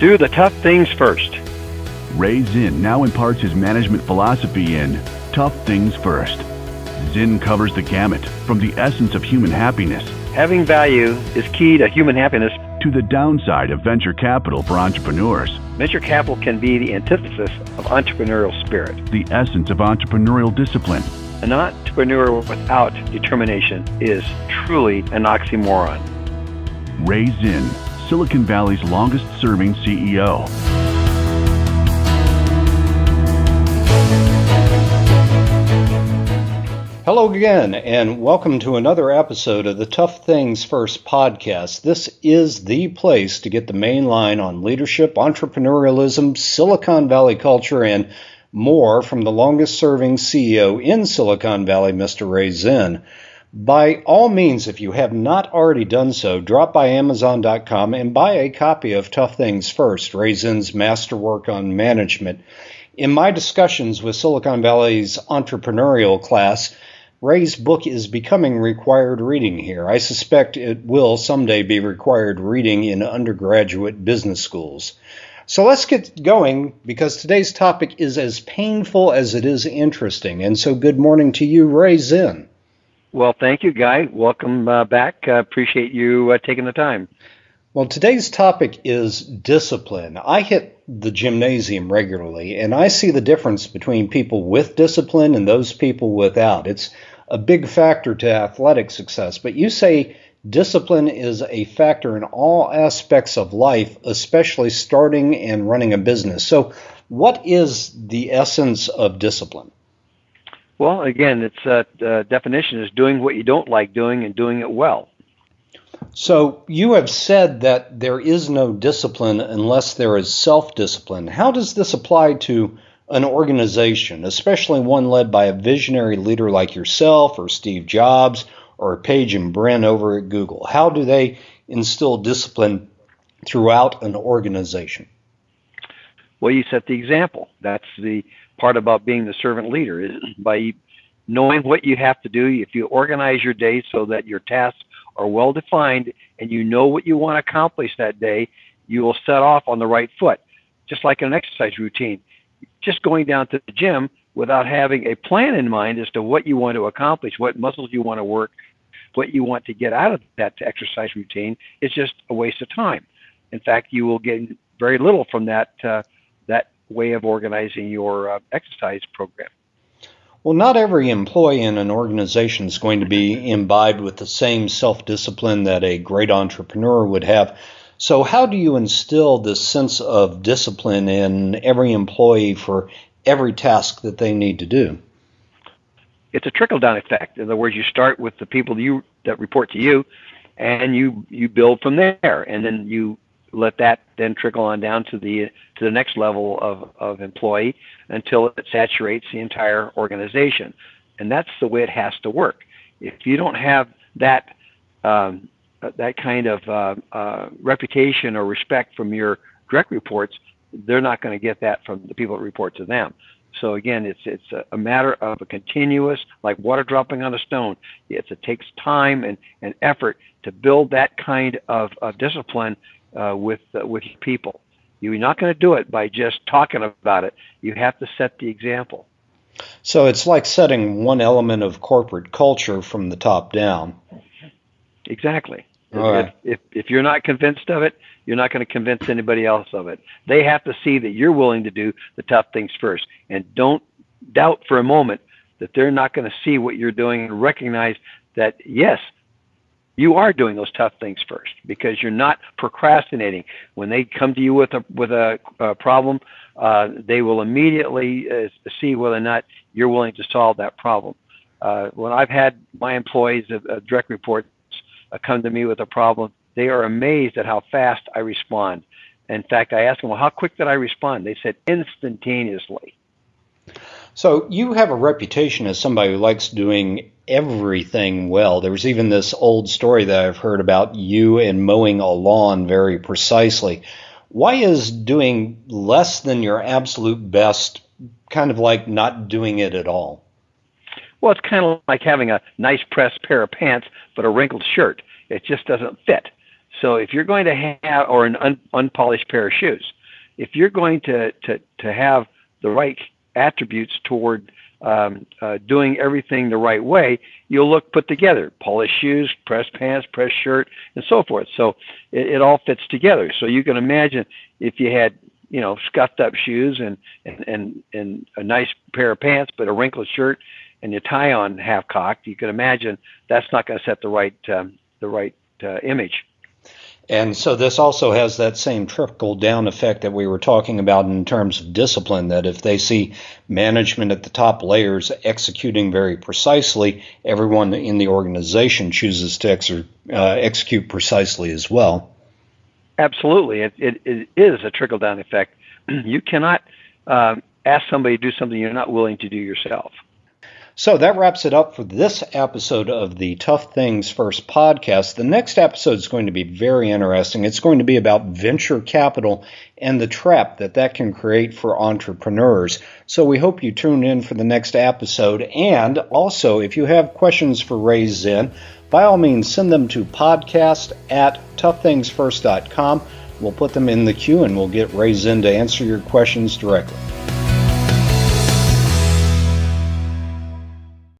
Do the tough things first. Zinn now imparts his management philosophy in Tough Things First. Zinn covers the gamut from the essence of human happiness Having value is key to human happiness. to the downside of venture capital for entrepreneurs, Venture capital can be the antithesis of entrepreneurial spirit. the essence of entrepreneurial discipline. An entrepreneur without determination is truly an oxymoron. Zinn, Silicon Valley's longest-serving CEO. Hello again, and welcome to another episode of the Tough Things First podcast. This is the place to get the main line on leadership, entrepreneurialism, Silicon Valley culture, and more from the longest-serving CEO in Silicon Valley, Mr. Zinn. By all means, if you have not already done so, drop by Amazon.com and buy a copy of Tough Things First, Zinn's masterwork on management. In my discussions with Silicon Valley's entrepreneurial class, Ray's book is becoming required reading here. I suspect it will someday be required reading in undergraduate business schools. So let's get going, because today's topic is as painful as it is interesting. And so good morning to you, Zinn. Well, thank you, Guy. Welcome back. Appreciate you taking the time. Well, today's topic is discipline. I hit the gymnasium regularly, and I see the difference between people with discipline and those people without. It's a big factor to athletic success, but you say discipline is a factor in all aspects of life, especially starting and running a business. So what is the essence of discipline? Well, again, its definition is doing what you don't like doing and doing it well. So you have said that there is no discipline unless there is self-discipline. How does this apply to an organization, especially one led by a visionary leader like yourself or Steve Jobs or Paige and Brin over at Google? How do they instill discipline throughout an organization? Well, you set the example. That's the part about being the servant leader, is by knowing what you have to do. If you organize your day so that your tasks are well defined and you know what you want to accomplish that day, you will set off on the right foot. Just like an exercise routine. Just going down to the gym without having a plan in mind as to what you want to accomplish, what muscles you want to work, what you want to get out of that exercise routine, is just a waste of time. In fact, you will get very little from that way of organizing your exercise program. Well, not every employee in an organization is going to be imbibed with the same self-discipline that a great entrepreneur would have. So how do you instill this sense of discipline in every employee for every task that they need to do? It's a trickle-down effect. In other words, you start with the people that report to you, and you build from there, and then you let that then trickle on down to the next level of employee until it saturates the entire organization. And that's the way it has to work. If you don't have that kind of reputation or respect from your direct reports, they're not going to get that from the people that report to them. So again, it's a matter of a continuous, like water dropping on a stone. It takes time and effort to build that kind of discipline with your people. You're not going to do it by just talking about it. You have to set the example. So it's like setting one element of corporate culture from the top down. Exactly. All right. If you're not convinced of it, you're not going to convince anybody else of it. They have to see that you're willing to do the tough things first. And don't doubt for a moment that they're not going to see what you're doing and recognize that, yes, you are doing those tough things first, because you're not procrastinating. When they come to you with a problem, they will immediately see whether or not you're willing to solve that problem. When I've had my employees of direct reports come to me with a problem, they are amazed at how fast I respond. In fact, I asked them, well, how quick did I respond? They said instantaneously. So you have a reputation as somebody who likes doing everything well. There was even this old story that I've heard about you and mowing a lawn very precisely. Why is doing less than your absolute best kind of like not doing it at all? Well, it's kind of like having a nice pressed pair of pants but a wrinkled shirt. It just doesn't fit. So if you're going to have, or an unpolished pair of shoes, if you're going to have the right attributes toward doing everything the right way, you'll look put together. Polished shoes, pressed pants, pressed shirt, and so forth. So it all fits together. So you can imagine if you had, scuffed up shoes and a nice pair of pants, but a wrinkled shirt and your tie on half cocked, you can imagine that's not going to set the right image. And so this also has that same trickle-down effect that we were talking about in terms of discipline, that if they see management at the top layers executing very precisely, everyone in the organization chooses to execute precisely as well. Absolutely. It is a trickle-down effect. You cannot ask somebody to do something you're not willing to do yourself. So that wraps it up for this episode of the Tough Things First podcast. The next episode is going to be very interesting. It's going to be about venture capital and the trap that can create for entrepreneurs. So we hope you tune in for the next episode. And also, if you have questions for Ray Zinn, by all means, send them to podcast@toughthingsfirst.com. We'll put them in the queue and we'll get Ray Zinn to answer your questions directly.